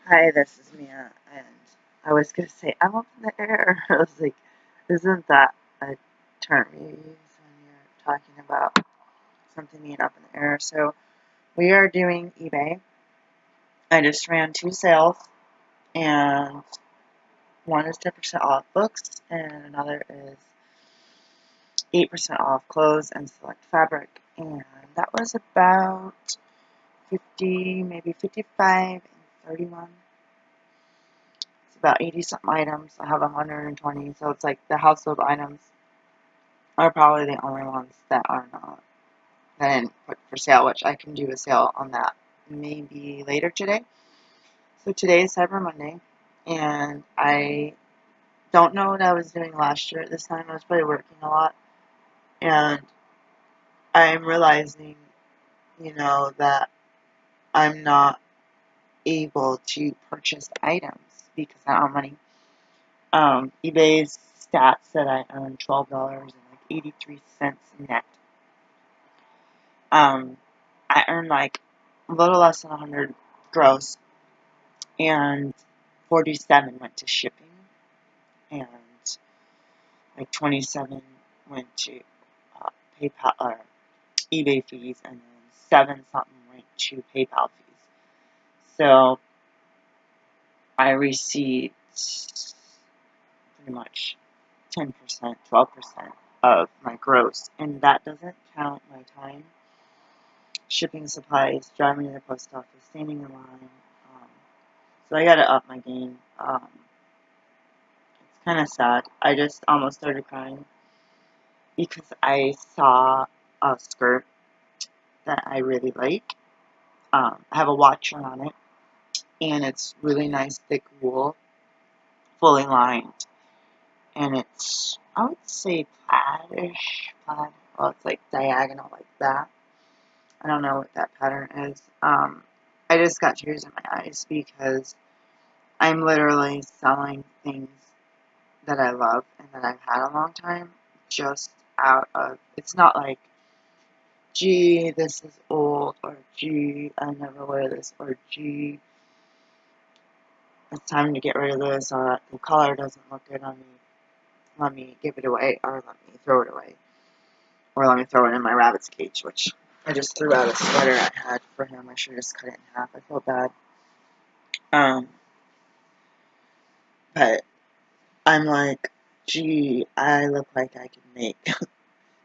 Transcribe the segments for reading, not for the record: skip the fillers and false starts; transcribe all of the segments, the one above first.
Hi, this is Mia, and I was gonna say I'm up in the air. I was like, isn't that a term you use when you're talking about something being up in the air? So we are doing eBay. I just ran two sales, and one is 10% off books, and another is 8% off clothes and select fabric. And that was about 50, maybe 55 and 31. It's about 80 something items. I have 120, so it's like the household items are probably the only ones that are not that I didn't put for sale, which I can do a sale on that maybe later today. So today is Cyber Monday, and I don't know what I was doing last year at this time. I was probably working a lot, and I'm realizing, that I'm not able to purchase items because I don't have money. eBay's stats said I earned $12.83 net. Um, I earned like a little less than 100 gross, and 47 went to shipping, and like 27 went to PayPal or eBay fees, and then 7 something went to PayPal fees. So I received pretty much 10%, 12% of my gross, and that doesn't count my time, shipping supplies, driving to the post office, standing in line. So I gotta up my game. It's kind of sad. I just almost started crying because I saw a skirt that I really like. I have a watcher on it, and it's really nice, thick wool, fully lined, and it's, I would say, plaid-ish. Plaid. Well, it's like diagonal like that. I don't know what that pattern is. I just got tears in my eyes because I'm literally selling things that I love and that I've had a long time just out of, it's not like, gee, this is old, or gee, I never wear this, or gee, it's time to get rid of this, or the color doesn't look good on me, let me give it away, or let me throw it away, or let me throw it in my rabbit's cage, which I just threw out a sweater I had for him. I should have just cut it in half. I feel bad. Um, but I'm like, gee, I look like I could make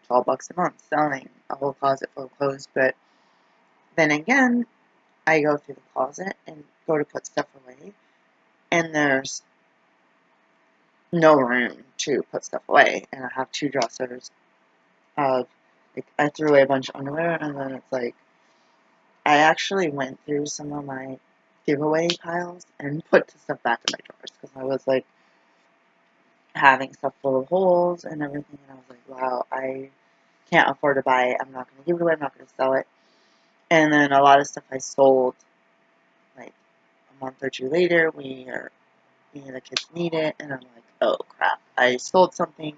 $12 a month selling a whole closet full of clothes. But then again, I go through the closet and go to put stuff away, and there's no room to put stuff away. And I have 2 dressers of, like, I threw away a bunch of underwear, and then it's like, I actually went through some of my giveaway piles and put the stuff back in my drawers because I was like having stuff full of holes and everything, and I was like, wow, I can't afford to buy it. I'm not going to give it away. I'm not going to sell it. And then a lot of stuff I sold like a month or 2 later. Me and the kids need it, and I'm like, oh crap, I sold something,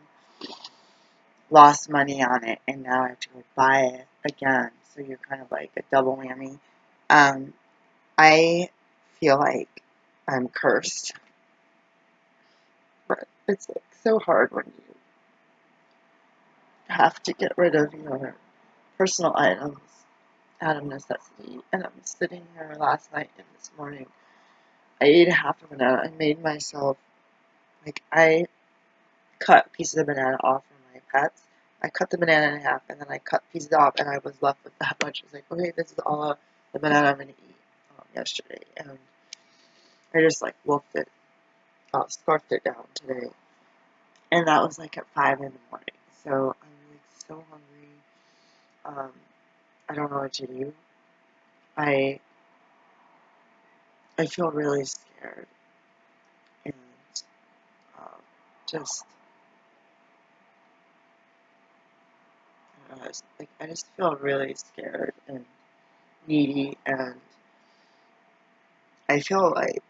lost money on it, and now I have to go buy it again. So you're kind of like a double whammy. Um, I feel like I'm cursed, but it's like so hard when you have to get rid of your personal items out of necessity. And I'm sitting here last night and this morning. I ate half a banana. I made myself, like, I cut pieces of banana off for my pets. I cut the banana in half, and then I cut pieces off, and I was left with that much. I was like, okay, this is all the banana I'm going to eat yesterday. And I just, like, wolfed it, scarfed it down today. And that was, like, at 5 in the morning. So I'm, like, so hungry. I don't know what to do. I, I feel really scared. And um, just, I just feel really scared and needy, and I feel like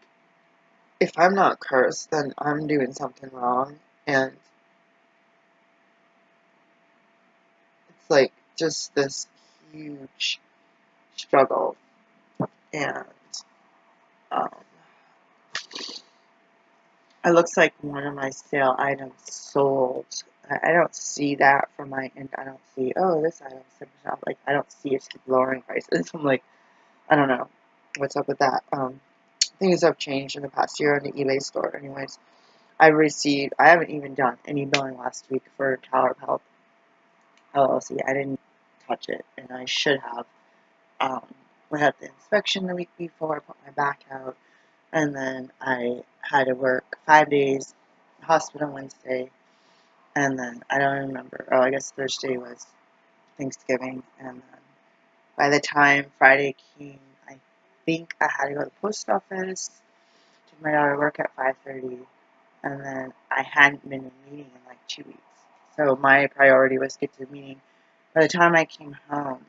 if I'm not cursed, then I'm doing something wrong, and it's like just this huge struggle, and um, It looks like one of my sale items sold. I don't see that from my end. I don't see, oh, this item's 7%. Like, I don't see it lowering prices. I'm like, I don't know what's up with that. Things have changed in the past year on the eBay store. Anyways, I haven't even done any billing last week for Tower of Health LLC. I didn't touch it, and I should have. We had the inspection the week before, I put my back out, and then I had to work 5 days, hospital Wednesday, and then I don't remember. Oh, I guess Thursday was Thanksgiving, and then by the time Friday came, I think I had to go to the post office, take my daughter to work at 5:30, and then I hadn't been in a meeting in like 2 weeks. So my priority was to get to the meeting. By the time I came home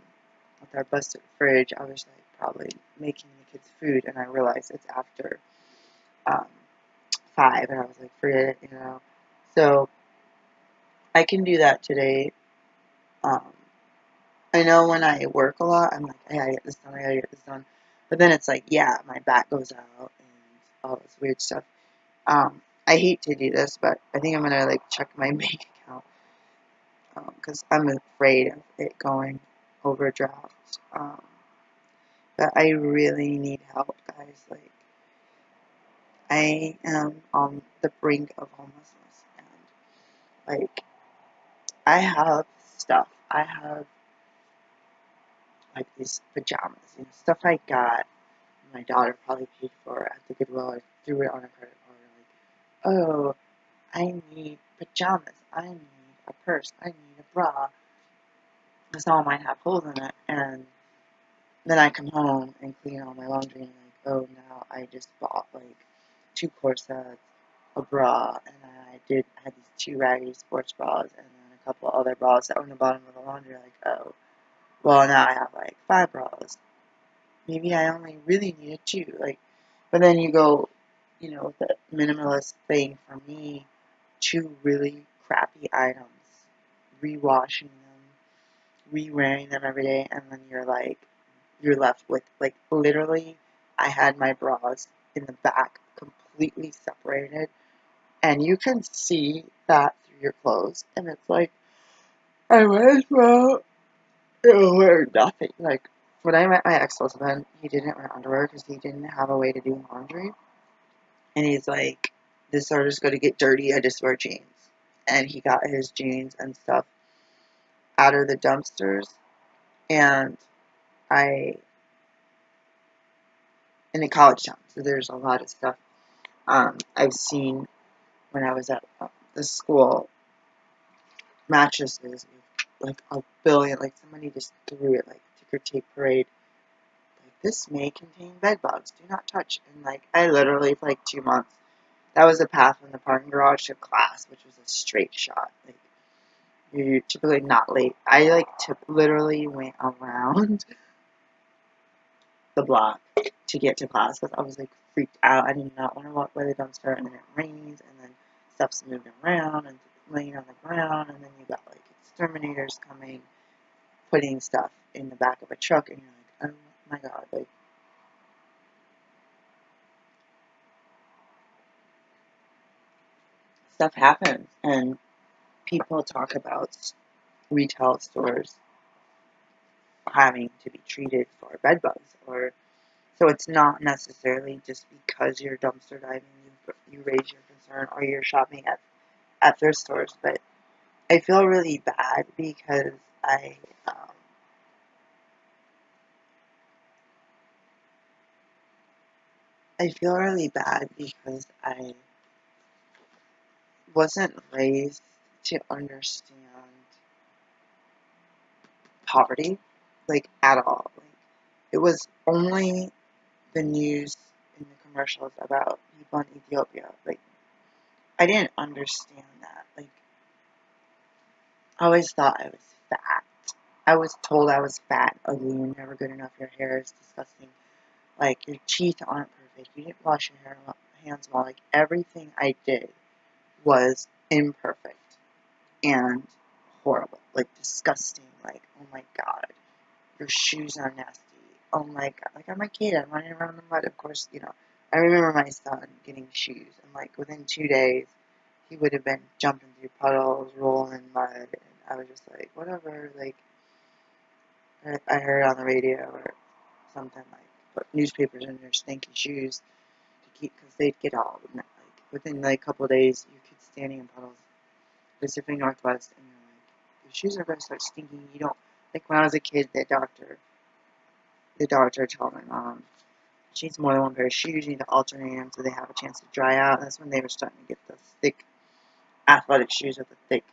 with our busted fridge, I was like probably making the kids food, and I realized it's after um, 5, and I was like, forget it, you know. So I can do that today. Um, I know when I work a lot, I'm like, I gotta get this done, I gotta get this done. But then it's like, yeah, my back goes out and all this weird stuff. I hate to do this, but I think I'm gonna like check my bank account because I'm afraid of it going overdraft. But I really need help, guys. Like, I am on the brink of homelessness, and like, I have stuff. I have like these pajamas, you know, stuff I got. My daughter probably paid for at the Goodwill. I threw it on a credit card. Like, oh, I need pajamas. I need a purse. I need a bra. Because all mine have holes in it. And then I come home and clean all my laundry and like, oh, now I just bought like 2 corsets, a bra, and I had these 2 raggedy sports bras, and then a couple other bras that were in the bottom of the laundry. Like, oh, well, now I have like 5 bras. Maybe I only really needed 2. Like, but then you go, you know, the minimalist thing for me, 2 really crappy items, rewashing them, re-wearing them every day, and then you're left with, like, literally, I had my bras in the back completely separated, and you can see that through your clothes, and it's like, I might as well wear nothing. Like, when I met my ex-husband, he didn't wear underwear because he didn't have a way to do laundry, and he's like, this are just going to get dirty, I just wear jeans. And he got his jeans and stuff out of the dumpsters, and I, in a college town, so there's a lot of stuff. I've seen when I was at the school, mattresses, like a billion, like somebody just threw it, like ticker tape parade. Like, this may contain bed bugs, do not touch. And like, I literally, for like 2 months, that was the path from the parking garage to class, which was a straight shot. Like, you're typically not late. I like literally went around the block to get to class because I was like freaked out. I did not want to walk by the dumpster, and then it rains, and then stuff's moving around and laying on the ground, and then you got like exterminators coming, putting stuff in the back of a truck, and you're like, oh my god, like, stuff happens, and people talk about retail stores having to be treated for bed bugs, or so it's not necessarily just because you're dumpster diving, you raise your concern, or you're shopping at thrift stores. But I feel really bad because um, I feel really bad because I wasn't raised to understand poverty, like, at all. Like, it was only the news in the commercials about people in Ethiopia. Like, I didn't understand that. Like, I always thought I was fat. I was told I was fat, ugly, you're never good enough, your hair is disgusting. Like, your teeth aren't perfect, you didn't wash your hands well. Like, everything I did was imperfect and horrible. Like, disgusting. Like, oh my god, your shoes are nasty. Oh my god. Like, I'm a kid, I'm running around in the mud. Of course, you know, I remember my son getting shoes, and like within 2 days, he would have been jumping through puddles, rolling in mud, and I was just like, whatever. Like I heard on the radio or something like, put newspapers in their stinky shoes to keep, because they'd get all like within like a couple of days, you could standing in puddles, Pacific Northwest, and you're like, your shoes are going to start stinking. You don't like when I was a kid, the doctor told my mom, she needs more than one pair of shoes. You need to alternate them so they have a chance to dry out. And that's when they were starting to get those thick athletic shoes with the thick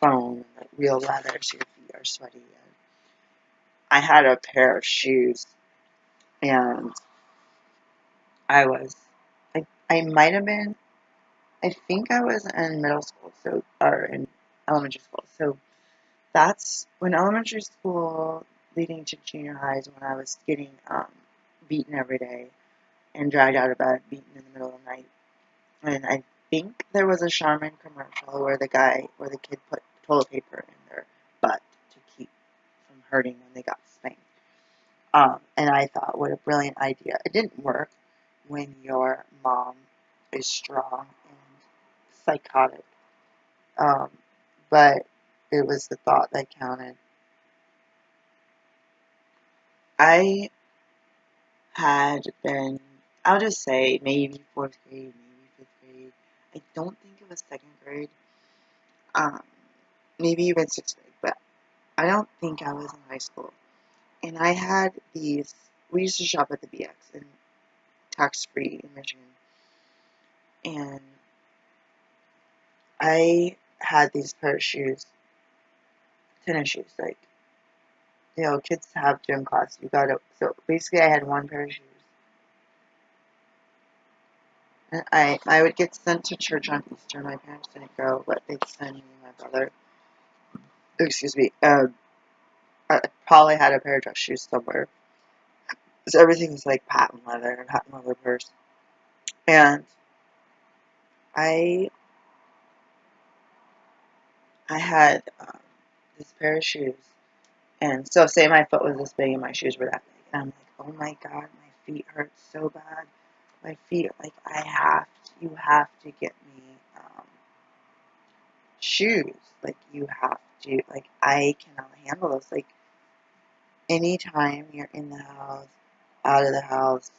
foam and like real leather, so your feet are sweaty. And I had a pair of shoes, and I might have been, I think I was in middle school, so or in elementary school. So that's when elementary school, leading to junior high, is when I was getting beaten every day and dragged out of bed, beaten in the middle of the night. And I think there was a Charmin commercial where the kid put toilet paper in their butt to keep from hurting when they got spanked. And I thought, what a brilliant idea. It didn't work when your mom is strong and psychotic. Um, but it was the thought that counted. I had been, I'll just say, maybe fourth grade, maybe fifth grade. I don't think it was second grade. Um, maybe even sixth grade, but I don't think I was in high school. And I had these, we used to shop at the BX and tax-free in Michigan. And I had these pair of shoes, tennis shoes, like, kids have gym class. So basically I had one pair of shoes. And I would get sent to church on Easter. My parents didn't go, but they'd send me and my brother. Excuse me. I probably had a pair of dress shoes somewhere. So everything was like patent leather and patent leather purse. And I I had this pair of shoes, and so say my foot was this big and my shoes were that big, and I'm like, oh my god, my feet hurt so bad. My feet, like, you have to get me shoes. Like, you have to, like, I cannot handle this. Like, anytime you're in the house, out of the house,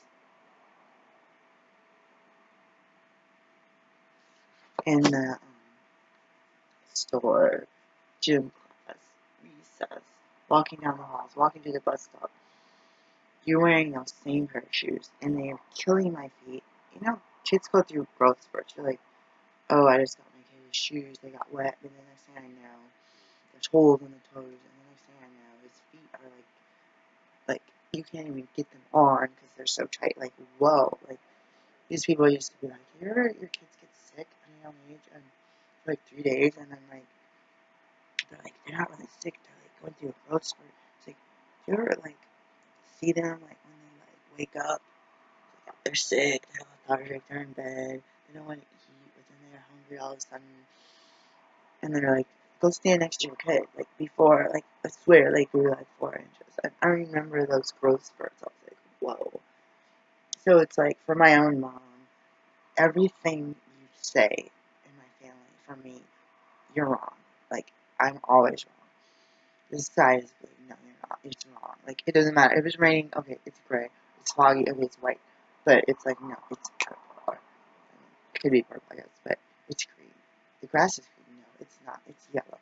in the store, gym class, recess, walking down the halls, walking to the bus stop, you're wearing those same pair of shoes, and they are killing my feet. Kids go through growth spurts. You're like, oh, I just got my kid's shoes, they got wet, and the next thing I know, there's holes in the toes, and the next thing I know, his feet are like you can't even get them on because they're so tight. Like, whoa, like these people used to be like, your kids get sick at a young age, and for like 3 days, and then like they're not really sick, they're like going through a growth spurt. It's like, do you ever like see them like when they like wake up, they're sick, they're lethargic, they're in bed, they don't want to eat, but then they're hungry all of a sudden, and they're like, go stand next to your kid. Like before, like I swear, like we were like 4 inches. I remember those growth spurts. I was like, whoa. So it's like for my own mom, everything you say in my family, for me, you're wrong. Like, I'm always wrong. This guy is like, no, you're not. It's wrong. Like, it doesn't matter. If it's raining, okay, it's gray. It's foggy, okay, it's white. But it's like, no, it's purple. Or, it could be purple, I guess, but it's green. The grass is green. No, it's not. It's yellow.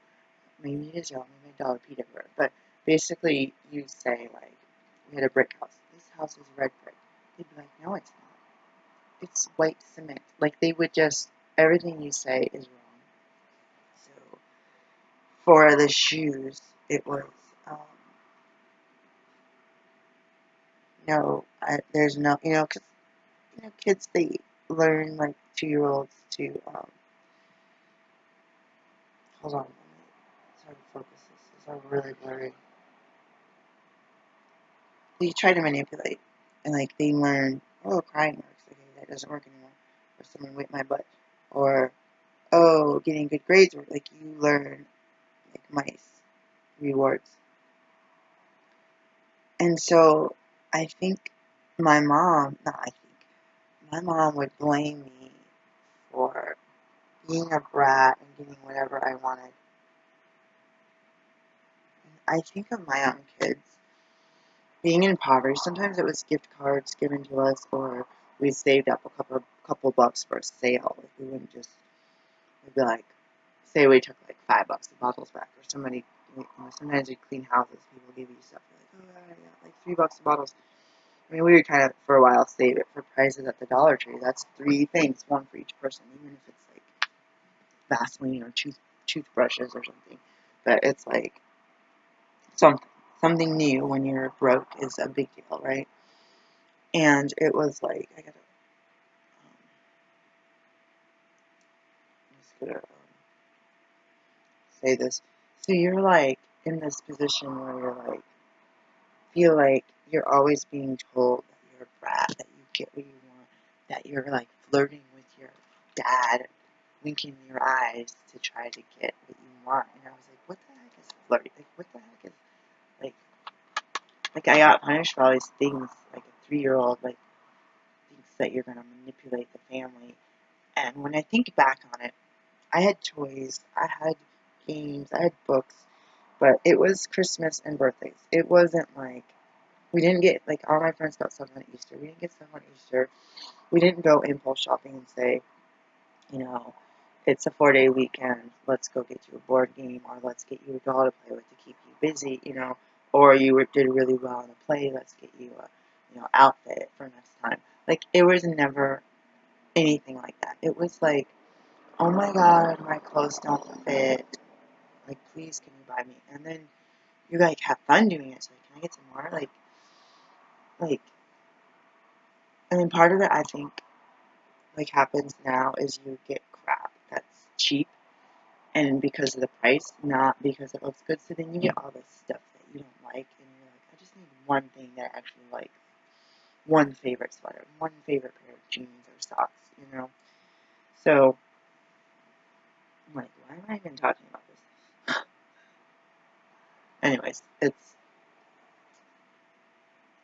Maybe it is yellow. Maybe a dollar Peter everywhere. But basically, you say, like, we had a brick house. This house is red brick. They'd be like, no, it's not. It's white cement. Like, they would just, everything you say is wrong. So, for the shoes, it was, there's no, because, kids, they learn, like, 2-year-olds to, hold on, it's hard to focus, this is all really blurry. They try to manipulate, and, like, they learn, oh, crying works, okay, that doesn't work anymore, or someone whipped my butt, or, oh, getting good grades work, like, you learn, like, mice, rewards. And so, I think my mom, not I think, my mom would blame me for being a brat and getting whatever I wanted. I think of my own kids being in poverty. Sometimes it was gift cards given to us, or we saved up a couple bucks for a sale. Like we wouldn't just, we'd be like, say we took like $5 a bottles back, or somebody, sometimes we clean houses, people give you stuff like, oh yeah, like $3 a bottles. I mean, we would kind of for a while save it for prices at the Dollar Tree. That's 3 things, one for each person, even if it's like Vaseline or toothbrushes or something. But it's like something new when you're broke is a big deal, right? And it was like, I'm just gonna say this. So you're like in this position where you're like, feel like you're always being told that you're a brat, that you get what you want, that you're like flirting with your dad, winking your eyes to try to get what you want. And I was like, what the heck is flirting? Like, what the heck is, like I got punished for all these things, like a 3-year-old, like, thinks that you're going to manipulate the family. And when I think back on it, I had toys, I had games, I had books, but it was Christmas and birthdays. It wasn't like, we didn't get, like, all my friends got stuff on Easter. We didn't get stuff on Easter. We didn't go impulse shopping and say, you know, it's a 4-day weekend, let's go get you a board game, or let's get you a doll to play with to keep you busy, you know, or you did really well in a play, let's get you a, outfit for next time. Like, it was never anything like that. It was like, oh my god, my clothes don't fit, like, please can you buy me? And then you, like, have fun doing it, so like, can I get some more? Like, I mean, part of it, I think, like, happens now is you get crap that's cheap, and because of the price, not because it looks good. So then you get all this stuff that you don't like, and you're like, I just need one thing that I actually like. One favorite sweater, one favorite pair of jeans or socks, you know? So, I'm like, why am I even talking about this? Anyways,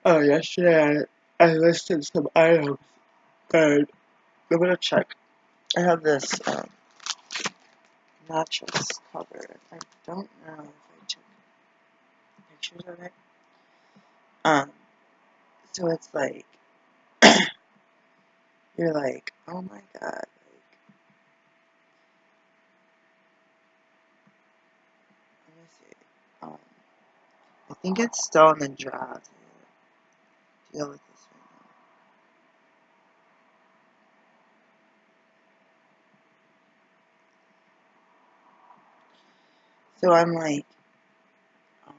yesterday I listed some items, and I'm gonna check. I have this, mattress cover. I don't know if I took pictures of it. So it's like, you're like, oh my god, like, let me see. I think it's still in the draft. Deal with this right now. So I'm like, um,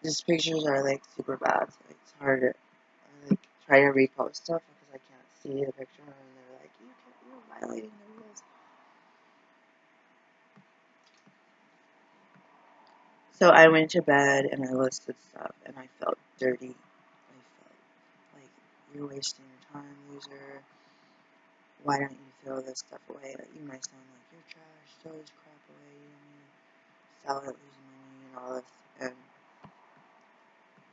these pictures are like super bad, so it's hard to like try to repost stuff because I can't see the picture, and they're like, you're violating the rules. So I went to bed and I listed stuff, and I felt dirty. I felt like, you're wasting your time, loser. Why don't you throw this stuff away? Like, you might sound like, you're trash, throw this crap away, you don't need to sell it, lose money, and all this. And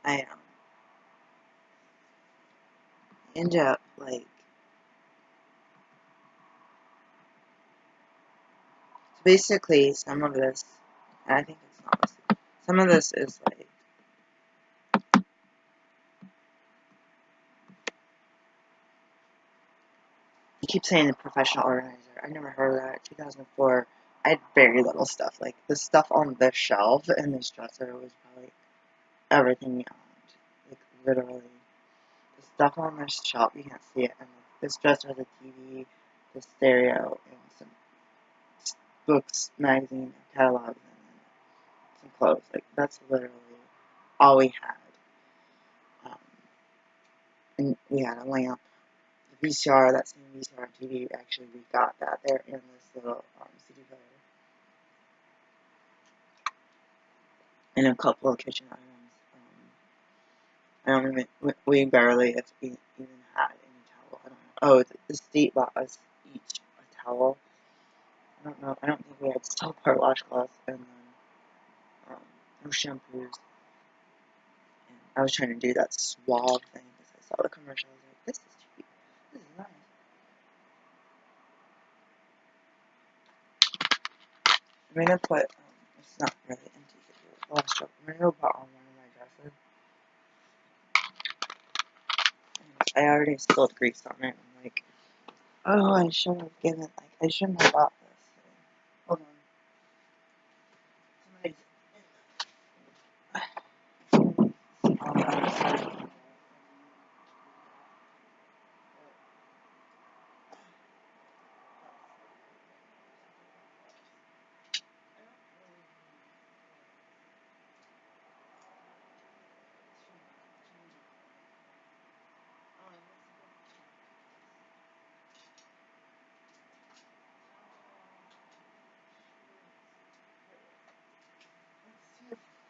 I end up, like, basically some of this, and I think it's not this, some of this is like, you keep saying the professional organizer. I've never heard of that. 2004, I had very little stuff. Like, the stuff on this shelf in this dresser was probably everything you owned. Like, literally. The stuff on this shelf, you can't see it. And like, this dresser has a TV, the stereo, and some books, magazine, catalogs, and some clothes. Like, that's literally all we had. Um, and we had a lamp. The VCR, that same VCR TV, actually, we got that there in this little CD player. And a couple of kitchen items. I don't even, we barely even had any towel. I don't know. Oh, the state bought us each a towel. don't know. I don't think we had still part washcloths and then no shampoos. And I was trying to do that suave thing because I saw the commercial. I was like, this is cheap. This is nice. I'm gonna put. It's not really into the last joke. I'm gonna go put on one of my dresses. I already spilled grease on it. I'm like, oh, I should have given. Like, I shouldn't have bought this. Hold on. Somebody's.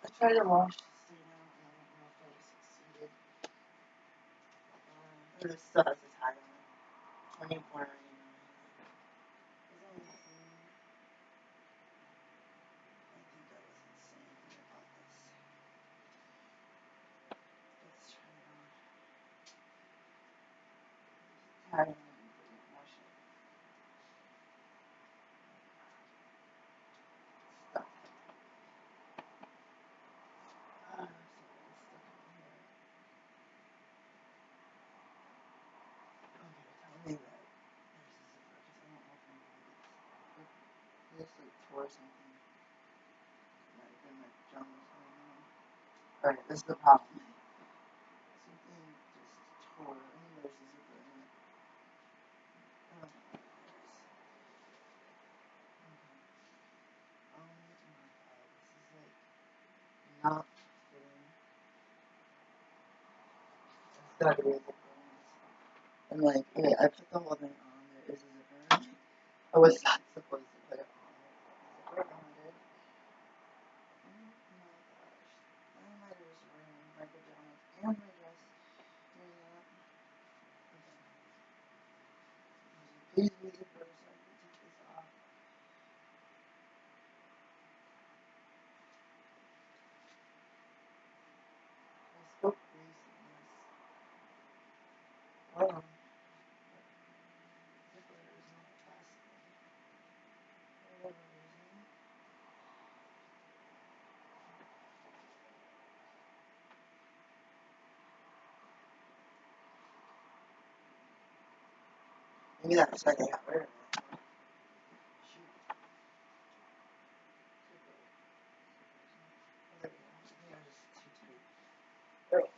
I tried to wash this thing out, and I don't know if I succeeded. This still has a tag on it. $24.99. I think I was insane when I bought this. Let's try it on. Tag on it and didn't wash it. Stuck. Something's stuck in here. Okay, tell me that there's a zipper, because I don't know if I'm going to get this. This like tore something. Might have been my pajamas, I don't know. Alright, this is the problem. Something just tore. I think there's a zipper in it. Oh my gosh. Oh my god. This is like not fitting. It's gotta be a zipper in this. I'm like, okay, I put the whole thing on. There is a zipper. I was not supposed to put it on. There's a zipper on it. Oh my gosh. Why am I just ruining my pajamas and my dress? Doing that. Okay. Please be zipper so I can take this off. I spilled grease in this. Wow. Zipper is not fastening. For whatever reason. Maybe that's why they got rid of it. Shoot. There we go. I think I was just too tight. Alright.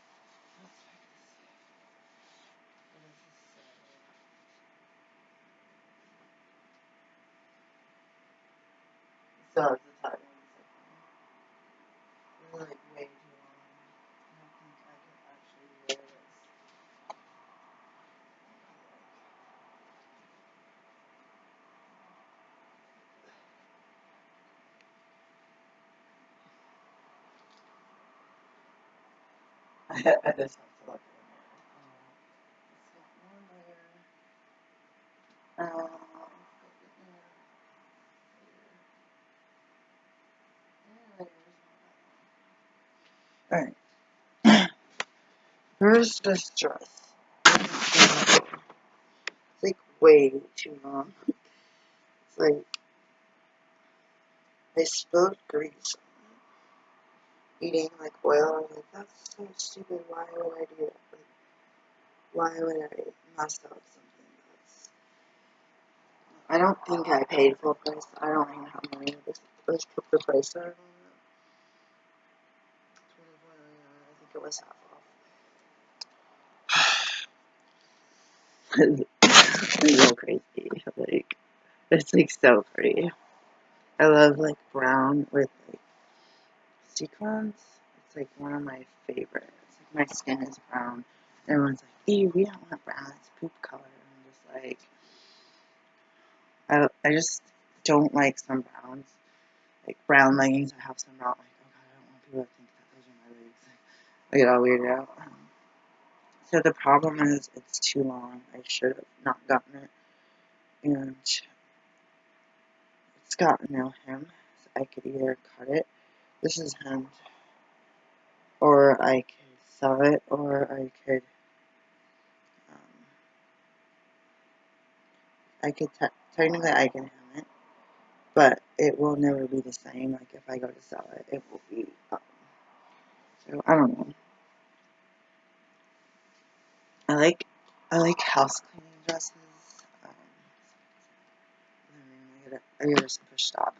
Let's check this. What does this say? Still has the tag on the zipper. This is like way too long. I don't think I can actually wear this. I just have to look in there. It's got one layer. Let's go in there. Alright. Here's this dress. It's like way too long. It's like I spilled grease on it. Eating like oil. I was like, that's so stupid. Why would I do that? Like, why would I mess up something that's... I don't think I paid full price. I don't even know how many of this. Let's put the price on it. I think it was half off. It's so crazy. Like, it's like so pretty. I love like brown with like sequins. It's like one of my favorites. Like my skin is brown. Everyone's like, ew, we don't want brown. It's poop color. And I'm just like, I just don't like some browns. Like brown leggings. I have some brown. Like, oh god, I don't want people to think that those are my legs. I get all weirded out. So the problem is it's too long. I should have not gotten it. And it's got no hem, so I could either cut it. This is hemmed, or I could sew it, or I could technically I can hem it, but it will never be the same. Like if I go to sell it, it will be so I don't know. I like house cleaning dresses. I gotta push stop.